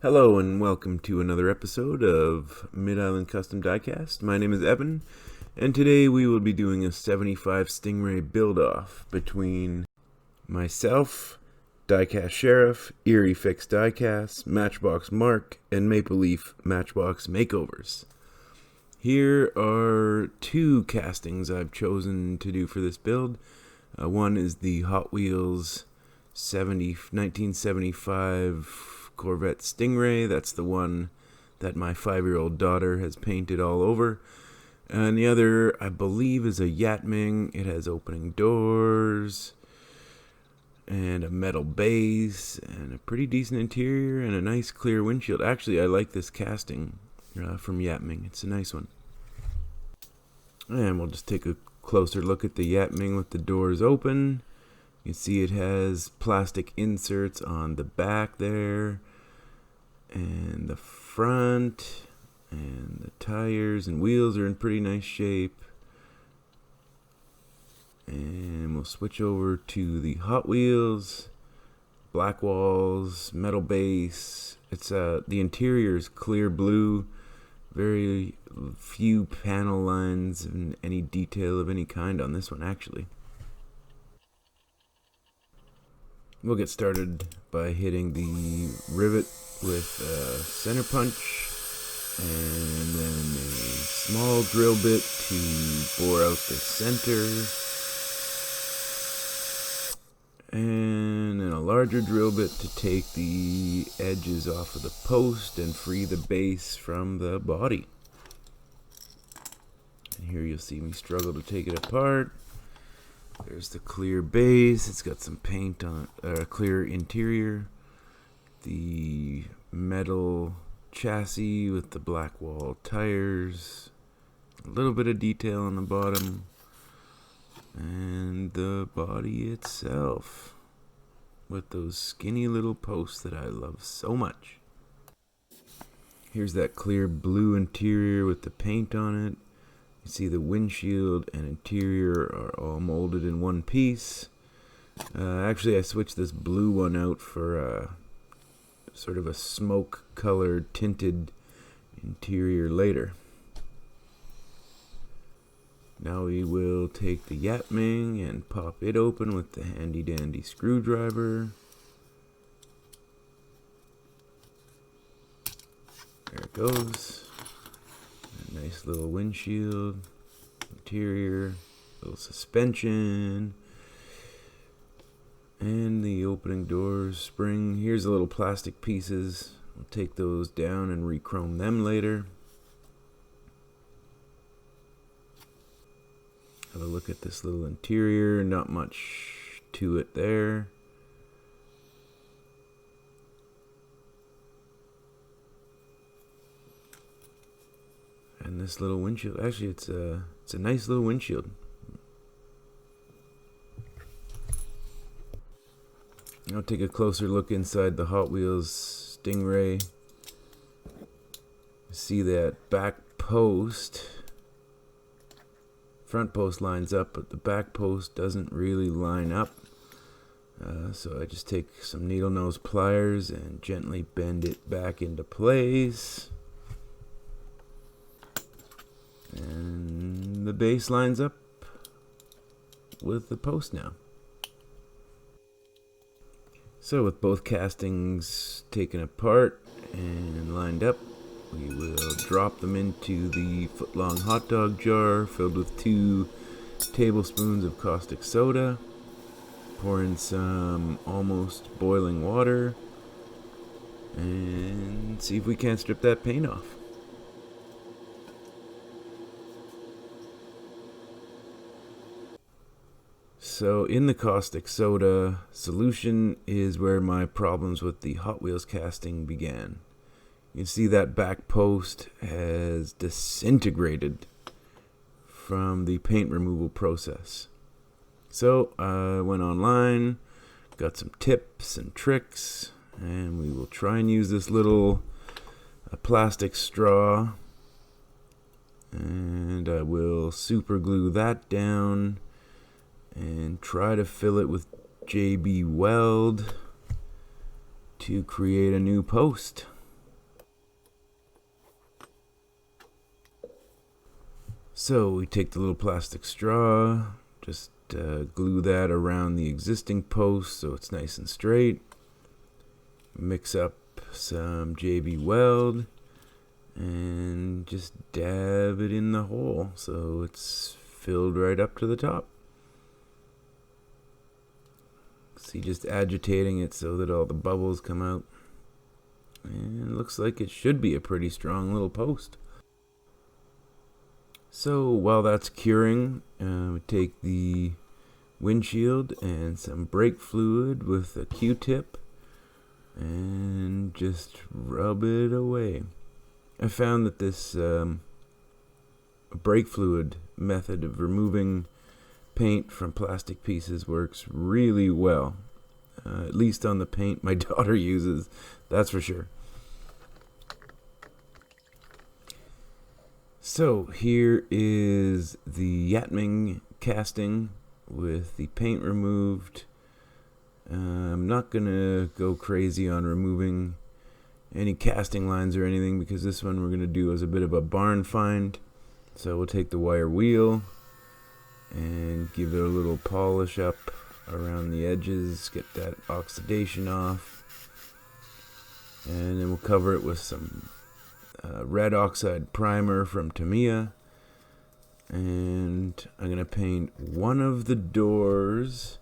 Hello and welcome to another episode of Mid-Island Custom Diecast. My name is Evan, and today we will be doing a 75 Stingray Build Off between myself, Diecast Sheriff, Erie Fix Diecast, Matchbox Mark, and Maple Leaf Matchbox Makeovers. Here are two castings I've chosen to do for this build. One is the Hot Wheels 1975 Corvette Stingray. That's the one that my 5-year-old daughter has painted all over. And the other, I believe, is a Yatming. It has opening doors and a metal base and a pretty decent interior and a nice clear windshield. Actually, I like this casting from Yatming. It's a nice one. And we'll just take a closer look at the Yatming with the doors open. You can see it has plastic inserts on the back there and the front, and the tires and wheels are in pretty nice shape. And we'll switch over to the Hot Wheels. Black walls, metal base. It's the interior is clear blue. Very few panel lines and any detail of any kind on this one, actually. We'll get started by hitting the rivet with a center punch and then a small drill bit to bore out the center, and then a larger drill bit to take the edges off of the post and free the base from the body. And here you'll see me struggle to take it apart. There's the clear base. It's got some paint on it, clear interior. The metal chassis with the black wall tires. A little bit of detail on the bottom. And the body itself with those skinny little posts that I love so much. Here's that clear blue interior with the paint on it. You see the windshield and interior are all molded in one piece. Actually, I switched this blue one out for sort of a smoke colored tinted interior later. Now we will take the Yatming and pop it open with the handy dandy screwdriver. There it goes. A nice little windshield, interior, little suspension, and the opening doors, spring. Here's the little plastic pieces. We'll take those down and re-chrome them later. Have a look at this little interior. Not much to it there. And this little windshield, actually it's a nice little windshield. I'll take a closer look inside the Hot Wheels Stingray. See that back post. Front post lines up, but the back post doesn't really line up. So I just take some needle nose pliers and gently bend it back into place. And the base lines up with the post now. So with both castings taken apart and lined up, we will drop them into the foot-long hot dog jar filled with 2 tablespoons of caustic soda. Pour in some almost boiling water and see if we can't strip that paint off. So in the caustic soda solution is where my problems with the Hot Wheels casting began. You can see that back post has disintegrated from the paint removal process. So I went online, got some tips and tricks, and we will try and use this little plastic straw, and I will super glue that down and try to fill it with JB Weld to create a new post. So we take the little plastic straw, just glue that around the existing post so it's nice and straight. Mix up some JB Weld and just dab it in the hole so it's filled right up to the top. See, just agitating it so that all the bubbles come out. And it looks like it should be a pretty strong little post. So while that's curing, we take the windshield and some brake fluid with a Q-tip and just rub it away. I found that this brake fluid method of removing paint from plastic pieces works really well. At least on the paint my daughter uses, that's for sure. So here is the Yatming casting with the paint removed. I'm not gonna go crazy on removing any casting lines or anything because this one we're gonna do as a bit of a barn find. So we'll take the wire wheel and give it a little polish up around the edges, get that oxidation off, and then we'll cover it with some red oxide primer from Tamiya, and I'm gonna paint one of the doors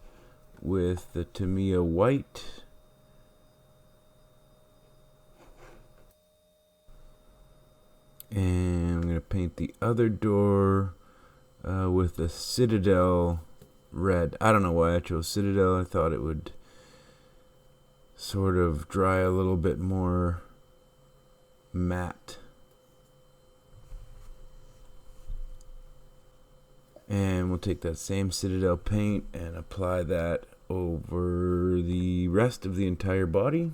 with the Tamiya white, and I'm gonna paint the other door with the Citadel red. I don't know why I chose Citadel. I thought it would sort of dry a little bit more matte. And we'll take that same Citadel paint and apply that over the rest of the entire body.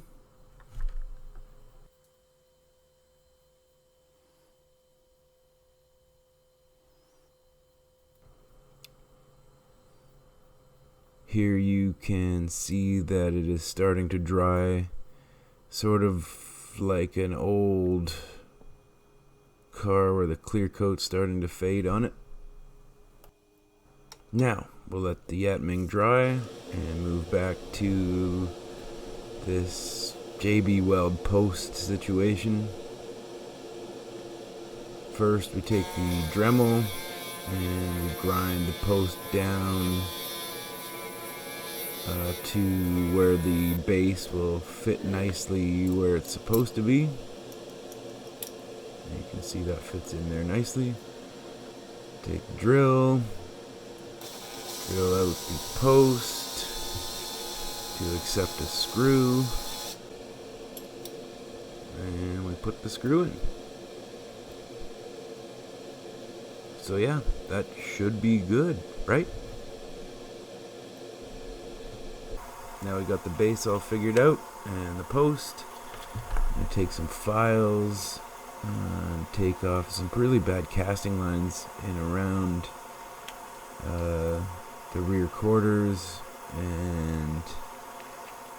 Here you can see that it is starting to dry, sort of like an old car where the clear coat's starting to fade on it. Now, we'll let the Yatming dry and move back to this JB Weld post situation. First, we take the Dremel and we grind the post down to where the base will fit nicely where it's supposed to be. And you can see that fits in there nicely. Take the drill, drill out the post to accept a screw, and we put the screw in. So yeah, that should be good, right? Now we got the base all figured out and the post. I'm gonna take some files and take off some really bad casting lines in around the rear quarters and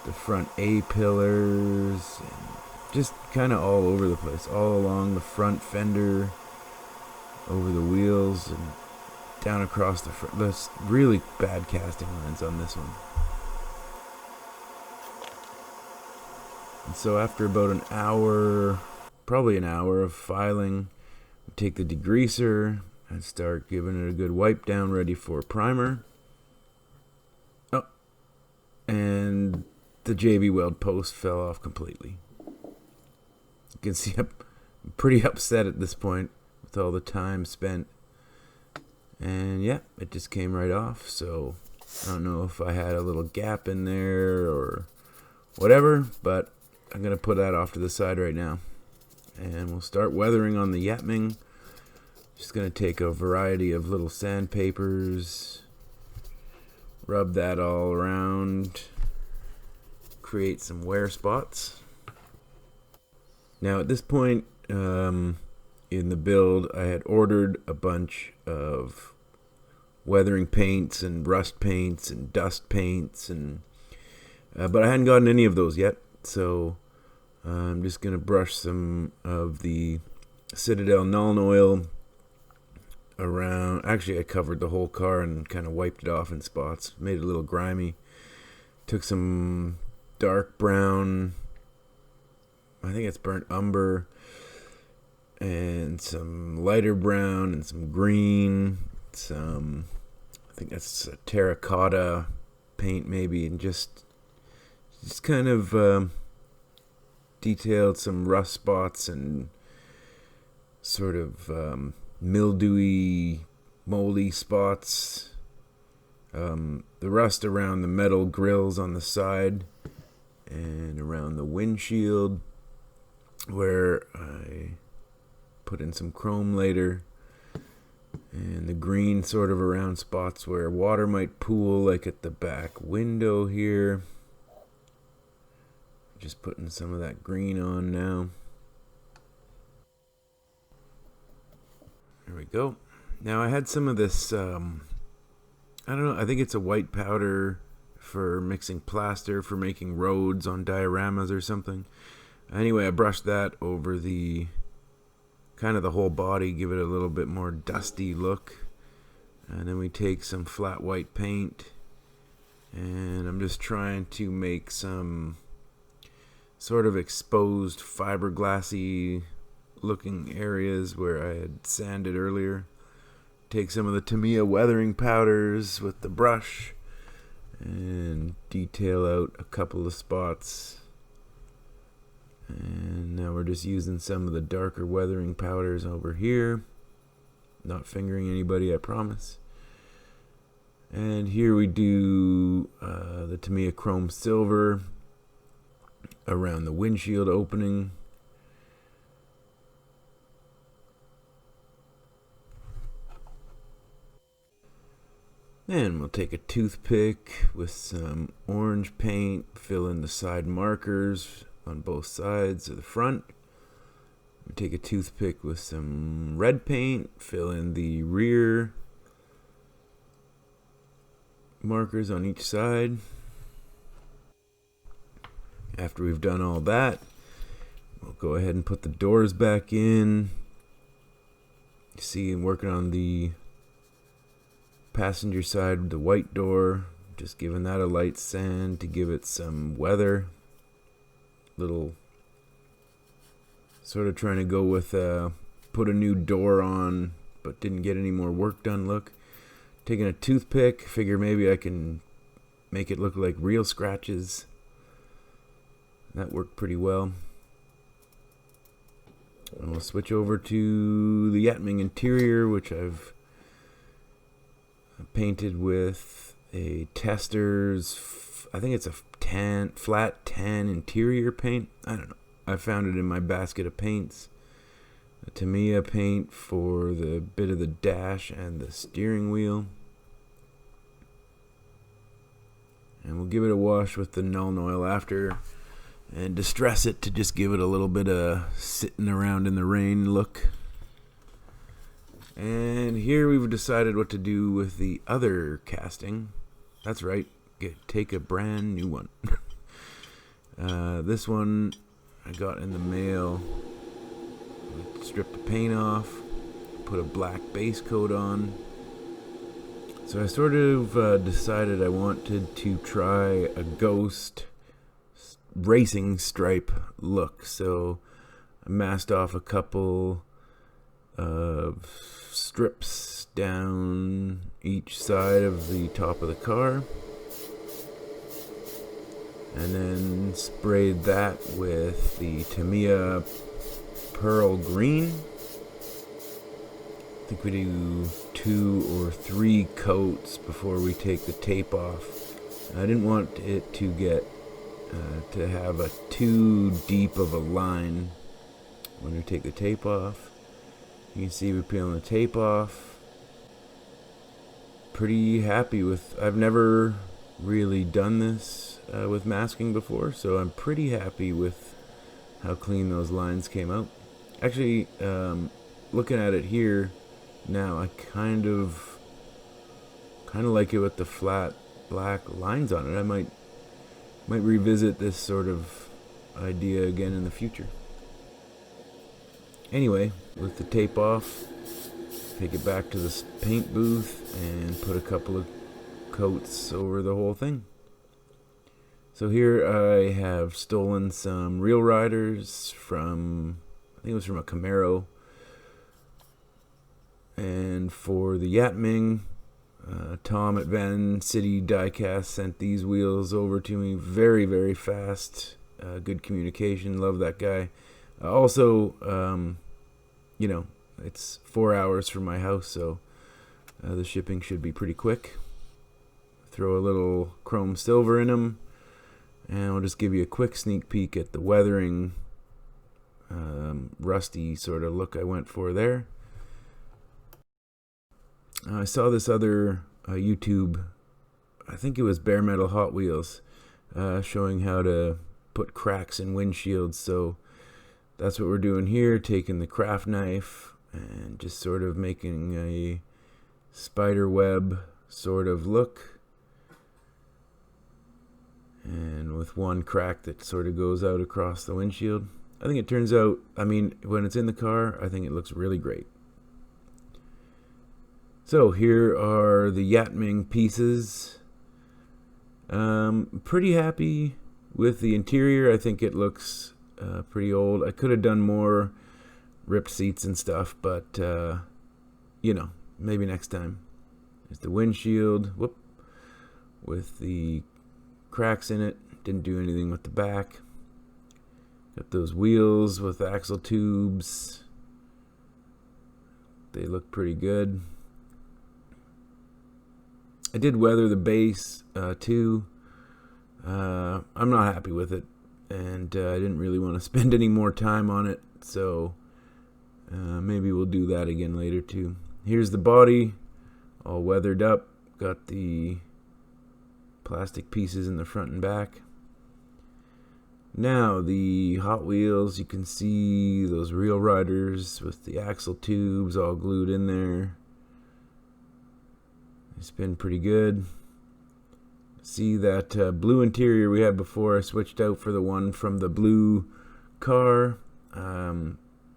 the front A pillars, and just kind of all over the place, all along the front fender, over the wheels, and down across the front. There's really bad casting lines on this one. And so after about an hour, probably an hour of filing, we take the degreaser and start giving it a good wipe down, ready for primer. Oh, and the JB Weld post fell off completely. You can see I'm pretty upset at this point with all the time spent. And yeah, it just came right off. So I don't know if I had a little gap in there or whatever, but I'm going to put that off to the side right now. And we'll start weathering on the Yatming. Just going to take a variety of little sandpapers, rub that all around, create some wear spots. Now at this point in the build, I had ordered a bunch of weathering paints and rust paints and dust paints, and but I hadn't gotten any of those yet. So I'm just going to brush some of the Citadel Nuln Oil around. Actually, I covered the whole car and kind of wiped it off in spots. Made it a little grimy. Took some dark brown, I think it's burnt umber, and some lighter brown and some green. I think that's a terracotta paint maybe, and just kind of detailed some rust spots and sort of mildewy, moldy spots. The rust around the metal grills on the side and around the windshield, where I put in some chrome later, and the green sort of around spots where water might pool, like at the back window here. Just putting some of that green on now. There we go. Now I had some of this, I don't know, I think it's a white powder for mixing plaster, for making roads on dioramas or something. Anyway, I brushed that over the kind of the whole body, give it a little bit more dusty look. And then we take some flat white paint, and I'm just trying to make some sort of exposed fiberglassy looking areas where I had sanded earlier. Take some of the Tamiya weathering powders with the brush and detail out a couple of spots. And now we're just using some of the darker weathering powders over here. Not fingering anybody, I promise. And here we do the Tamiya chrome silver around the windshield opening. And we'll take a toothpick with some orange paint, fill in the side markers on both sides of the front. We take a toothpick with some red paint, fill in the rear markers on each side. After we've done all that, we'll go ahead and put the doors back in. You see, I'm working on the passenger side, the white door, just giving that a light sand to give it some weather. Little sort of trying to go with put a new door on but didn't get any more work done look. Taking a toothpick, figure maybe I can make it look like real scratches. That worked pretty well. And we'll switch over to the Yatming interior, which I've painted with a Tester's, I think it's a flat tan interior paint. I don't know. I found it in my basket of paints. A Tamiya paint for the bit of the dash and the steering wheel. And we'll give it a wash with the Nuln Oil after and distress it to just give it a little bit of sitting around in the rain look. And here we've decided what to do with the other casting. That's right, take a brand new one. This one I got in the mail. Stripped the paint off, put a black base coat on. So I sort of decided I wanted to try a ghost racing stripe look. So I masked off a couple of strips down each side of the top of the car, and then sprayed that with the Tamiya Pearl Green. I think we do 2 or 3 coats before we take the tape off. I didn't want it to get to have a too deep of a line when we take the tape off. You can see we're peeling the tape off. Pretty happy with, I've never really done this with masking before, so I'm pretty happy with how clean those lines came out. Actually, looking at it here now, I kind of like it with the flat black lines on it. I might revisit this sort of idea again in the future. Anyway, with the tape off, take it back to the paint booth and put a couple of coats over the whole thing. So here I have stolen some Real Riders from, I think it was from a Camaro. And for the Yatming, Tom at Van City Diecast sent these wheels over to me very, very fast. Good communication, love that guy. Also, you know, it's 4 hours from my house, so the shipping should be pretty quick. Throw a little chrome silver in them, and I'll just give you a quick sneak peek at the weathering, rusty sort of look I went for there. I saw this other YouTube, I think it was Bare Metal Hot Wheels, showing how to put cracks in windshields. So that's what we're doing here, taking the craft knife and just sort of making a spider web sort of look. And with one crack that sort of goes out across the windshield. I think it turns out, I mean, when it's in the car, I think it looks really great. So here are the Yatming pieces. Pretty happy with the interior. I think it looks pretty old. I could have done more ripped seats and stuff, but you know, maybe next time. There's the windshield, with the cracks in it. Didn't do anything with the back. Got those wheels with axle tubes. They look pretty good. I did weather the base too. I'm not happy with it, and I didn't really want to spend any more time on it, so maybe we'll do that again later too. Here's the body, all weathered up. Got the plastic pieces in the front and back. Now the Hot Wheels, you can see those Real Riders with the axle tubes all glued in there. It's been pretty good. See that blue interior we had before, I switched out for the one from the blue car.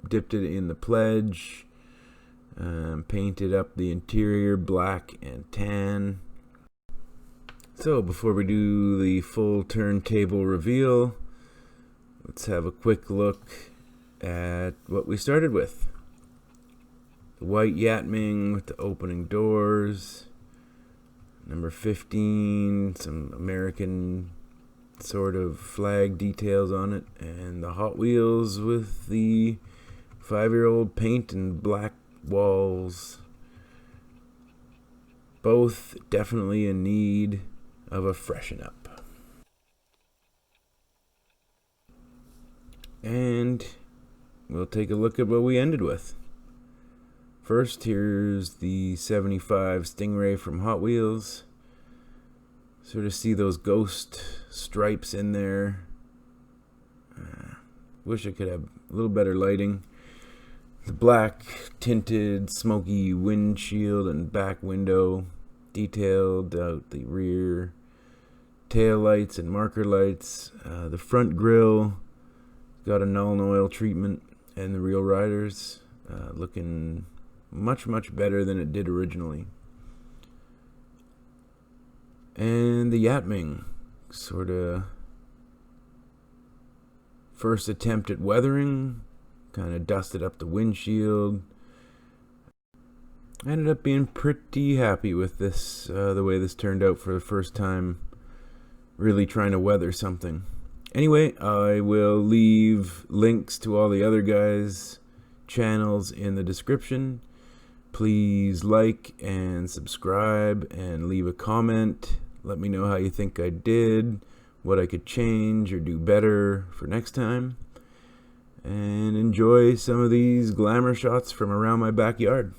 Dipped it in the Pledge. Painted up the interior black and tan. So before we do the full turntable reveal, let's have a quick look at what we started with. The white Yatming with the opening doors. Number 15, some American sort of flag details on it, and the Hot Wheels with the 5-year-old paint and black walls. Both definitely in need of a freshen up. And we'll take a look at what we ended with. First, here's the 75 Stingray from Hot Wheels. Sort of see those ghost stripes in there. Wish I could have a little better lighting. The black tinted smoky windshield and back window. Detailed out the rear tail lights and marker lights. The front grille got a null and oil treatment, and the Real Riders looking much better than it did originally. And the Yatming, sort of first attempt at weathering, kind of dusted up the windshield. I ended up being pretty happy with this, the way this turned out for the first time really trying to weather something. Anyway, I will leave links to all the other guys' channels in the description. Please like and subscribe and leave a comment. Let me know how you think I did, what I could change or do better for next time. And enjoy some of these glamour shots from around my backyard.